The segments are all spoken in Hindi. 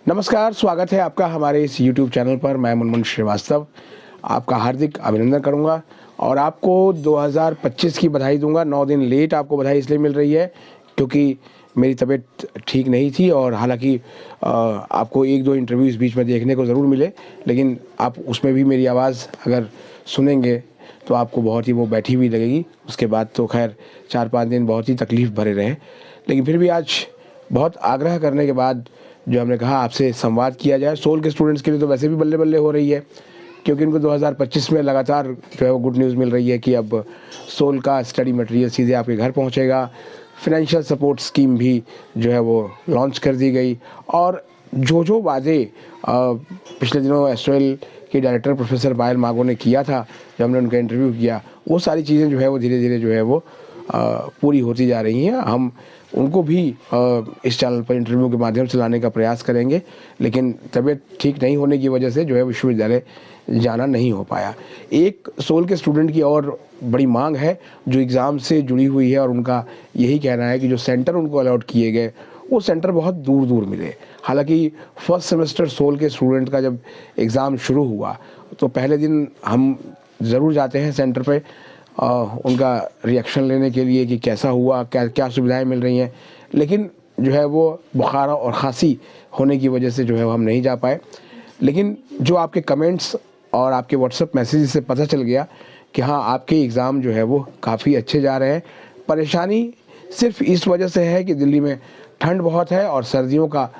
नमस्कार, स्वागत है आपका हमारे इस YouTube चैनल पर। मैं मुनमुन श्रीवास्तव आपका हार्दिक अभिनंदन करूंगा और आपको 2025 की बधाई दूंगा। 9 दिन लेट आपको बधाई इसलिए मिल रही है क्योंकि मेरी तबीयत ठीक नहीं थी और हालांकि आपको 1-2 इंटरव्यूज़ बीच में देखने को ज़रूर मिले, लेकिन आप उसमें भी मेरी आवाज़ अगर सुनेंगे तो आपको बहुत ही वो बैठी हुई लगेगी। उसके बाद तो खैर 4-5 दिन बहुत ही तकलीफ़ भरे रहे, लेकिन फिर भी आज बहुत आग्रह करने के बाद जो हमने कहा आपसे संवाद किया जाए। सोल के स्टूडेंट्स के लिए तो वैसे भी बल्ले बल्ले हो रही है क्योंकि उनको 2025 में लगातार जो है वो गुड न्यूज़ मिल रही है कि अब सोल का स्टडी मटेरियल सीधे आपके घर पहुंचेगा। फिनेंशियल सपोर्ट स्कीम भी जो है वो लॉन्च कर दी गई और जो वादे पिछले दिनों एसओएल के डायरेक्टर प्रोफेसर पायल मागो ने किया था, जब हमने उनका इंटरव्यू किया, वो सारी चीज़ें जो है वो धीरे धीरे जो है वो पूरी होती जा रही हैं। हम उनको भी इस चैनल पर इंटरव्यू के माध्यम से लाने का प्रयास करेंगे, लेकिन तबीयत ठीक नहीं होने की वजह से जो है विश्वविद्यालय जाना नहीं हो पाया। एक सोल के स्टूडेंट की और बड़ी मांग है जो एग्ज़ाम से जुड़ी हुई है और उनका यही कहना है कि जो सेंटर उनको अलॉट किए गए वो सेंटर बहुत दूर दूर मिले। हालांकि फर्स्ट सेमेस्टर सोल के स्टूडेंट का जब एग्ज़ाम शुरू हुआ तो पहले दिन हम ज़रूर जाते हैं सेंटर पे उनका रिएक्शन लेने के लिए कि कैसा हुआ, क्या क्या सुविधाएं मिल रही हैं, लेकिन जो है वो बुखार और खांसी होने की वजह से जो है वो हम नहीं जा पाए। लेकिन जो आपके कमेंट्स और आपके व्हाट्सएप मैसेज से पता चल गया कि हाँ, आपके एग्ज़ाम जो है वो काफ़ी अच्छे जा रहे हैं। परेशानी सिर्फ इस वजह से है कि दिल्ली में ठंड बहुत है और सर्दियों का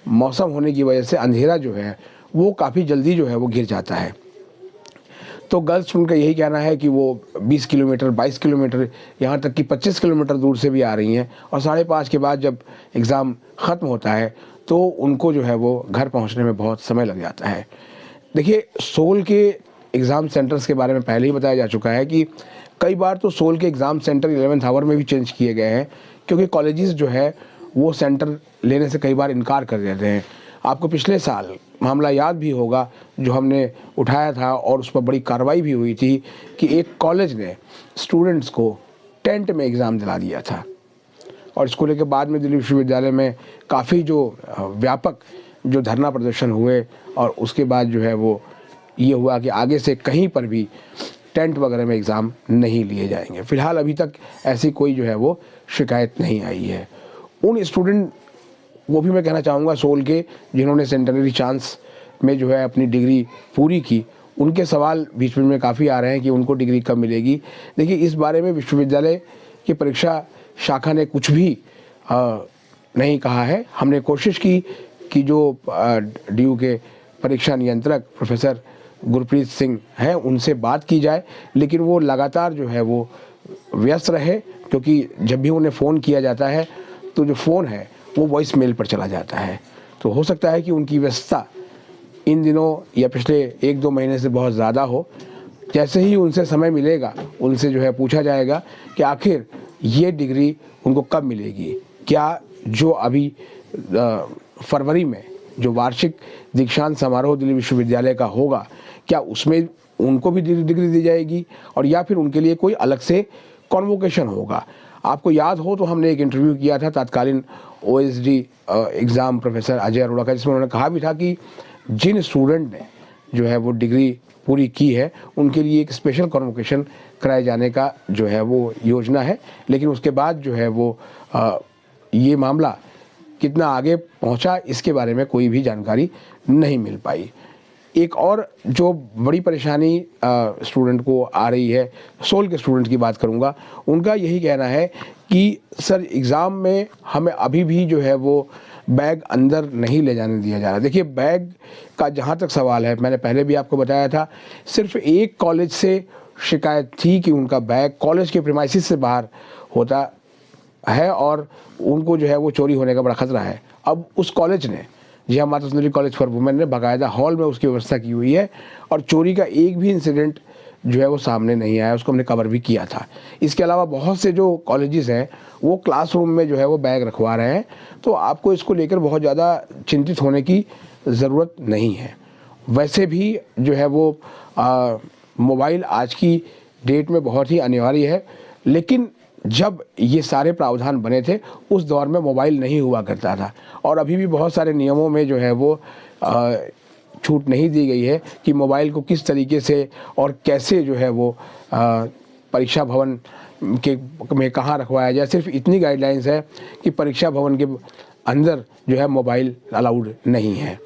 मौसम होने की वजह से अंधेरा जो है वो काफ़ी जल्दी जो है वो घिर जाता है। तो गर्ल्स स्टूडेंट का यही कहना है कि वो 20 किलोमीटर 22 किलोमीटर यहाँ तक कि 25 किलोमीटर दूर से भी आ रही हैं और 5:30 के बाद जब एग्ज़ाम ख़त्म होता है तो उनको जो है वो घर पहुँचने में बहुत समय लग जाता है। देखिए, सोल के एग्ज़ाम सेंटर्स के बारे में पहले ही बताया जा चुका है कि कई बार तो सोल के एग्ज़ाम सेंटर 11th आवर में भी चेंज किए गए हैं क्योंकि कॉलेजेस जो है वो सेंटर लेने से कई बार इनकार कर देते हैं। आपको पिछले साल मामला याद भी होगा जो हमने उठाया था और उस पर बड़ी कार्रवाई भी हुई थी कि एक कॉलेज ने स्टूडेंट्स को टेंट में एग्ज़ाम दिला दिया था और इसको लेकर बाद में दिल्ली विश्वविद्यालय में काफ़ी जो व्यापक जो धरना प्रदर्शन हुए और उसके बाद जो है वो ये हुआ कि आगे से कहीं पर भी टेंट वगैरह में एग्ज़ाम नहीं लिए जाएंगे। फ़िलहाल अभी तक ऐसी कोई जो है वो शिकायत नहीं आई है। उन स्टूडेंट वो भी मैं कहना चाहूँगा सोल के जिन्होंने सेंटेनरी चांस में जो है अपनी डिग्री पूरी की, उनके सवाल बीच में काफ़ी आ रहे हैं कि उनको डिग्री कब मिलेगी। देखिए, इस बारे में विश्वविद्यालय की परीक्षा शाखा ने कुछ भी नहीं कहा है। हमने कोशिश की कि जो डीयू के परीक्षा नियंत्रक प्रोफेसर गुरप्रीत सिंह हैं उनसे बात की जाए, लेकिन वो लगातार जो है वो व्यस्त रहे क्योंकि जब भी उन्हें फ़ोन किया जाता है तो जो फ़ोन है वो वॉइस मेल पर चला जाता है। तो हो सकता है कि उनकी व्यस्तता इन दिनों या पिछले 1-2 महीने से बहुत ज़्यादा हो। जैसे ही उनसे समय मिलेगा उनसे जो है पूछा जाएगा कि आखिर ये डिग्री उनको कब मिलेगी। क्या जो अभी फरवरी में जो वार्षिक दीक्षांत समारोह दिल्ली विश्वविद्यालय का होगा, क्या उसमें उनको भी डिग्री दी जाएगी और या फिर उनके लिए कोई अलग से कॉन्वोकेशन होगा। आपको याद हो तो हमने एक इंटरव्यू किया था तत्कालीन OSD exam professor Ajay Arora का, जिसमें उन्होंने कहा भी था कि जिन स्टूडेंट ने जो है वो डिग्री पूरी की है उनके लिए एक स्पेशल कॉन्वोकेशन कराए जाने का जो है वो योजना है। लेकिन उसके बाद जो है वो ये मामला कितना आगे पहुंचा इसके बारे में कोई भी जानकारी नहीं मिल पाई। एक और जो बड़ी परेशानी स्टूडेंट को आ रही है, सोल के स्टूडेंट की बात करूंगा, उनका यही कहना है कि सर एग्ज़ाम में हमें अभी भी जो है वो बैग अंदर नहीं ले जाने दिया जा रहा। देखिए, बैग का जहाँ तक सवाल है, मैंने पहले भी आपको बताया था, सिर्फ एक कॉलेज से शिकायत थी कि उनका बैग कॉलेज के प्रीमाइसिस से बाहर होता है और उनको जो है वो चोरी होने का बड़ा खतरा है। अब उस कॉलेज ने, जी हाँ, Mata Sundari college for women ने बाकायदा हॉल में उसकी व्यवस्था की हुई है और चोरी का एक भी इंसिडेंट जो है वो सामने नहीं आया, उसको हमने कवर भी किया था। इसके अलावा बहुत से जो कॉलेजेस हैं वो क्लासरूम में जो है वो बैग रखवा रहे हैं, तो आपको इसको लेकर बहुत ज़्यादा चिंतित होने की ज़रूरत नहीं है। वैसे भी जो है वो मोबाइल आज की डेट में बहुत ही अनिवार्य है, लेकिन जब ये सारे प्रावधान बने थे उस दौर में मोबाइल नहीं हुआ करता था, और अभी भी बहुत सारे नियमों में जो है वो छूट नहीं दी गई है कि मोबाइल को किस तरीके से और कैसे जो है वो परीक्षा भवन के में कहाँ रखवाया जाए। सिर्फ इतनी गाइडलाइंस है कि परीक्षा भवन के अंदर जो है मोबाइल अलाउड नहीं है।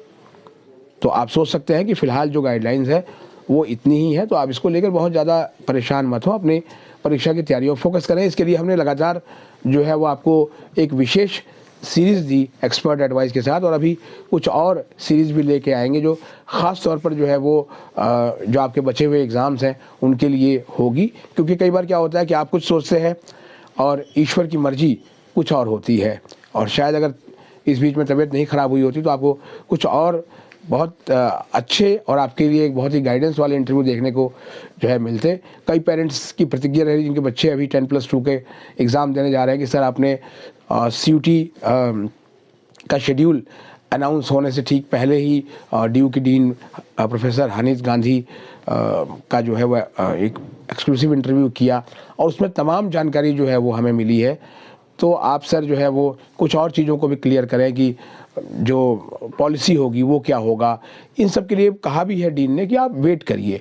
तो आप सोच सकते हैं कि फ़िलहाल जो गाइडलाइंस है वो इतनी ही है, तो आप इसको लेकर बहुत ज़्यादा परेशान मत हो, अपनी परीक्षा की तैयारियों फोकस करें। इसके लिए हमने लगातार जो है वो आपको एक विशेष सीरीज़ दी एक्सपर्ट एडवाइस के साथ, और अभी कुछ और सीरीज़ भी लेके आएंगे जो ख़ास तौर पर जो है वो जो आपके बचे हुए एग्ज़ाम्स हैं उनके लिए होगी। क्योंकि कई बार क्या होता है कि आप कुछ सोचते हैं और ईश्वर की मर्ज़ी कुछ और होती है, और शायद अगर इस बीच में तबीयत नहीं ख़राब हुई होती तो आपको कुछ और बहुत अच्छे और आपके लिए एक बहुत ही गाइडेंस वाले इंटरव्यू देखने को जो है मिलते। कई पेरेंट्स की प्रतिक्रिया रही जिनके बच्चे अभी 10+2 के एग्ज़ाम देने जा रहे हैं कि सर आपने CUT का शेड्यूल अनाउंस होने से ठीक पहले ही DU की डीन प्रोफेसर हनीज गांधी का जो है वह एक एक्सक्लूसिव इंटरव्यू किया, और उसमें तमाम जानकारी जो है वो हमें मिली है। तो आप सर जो है वो कुछ और चीज़ों को भी क्लियर करें कि जो पॉलिसी होगी वो क्या होगा। इन सब के लिए कहा भी है डीन ने कि आप वेट करिए,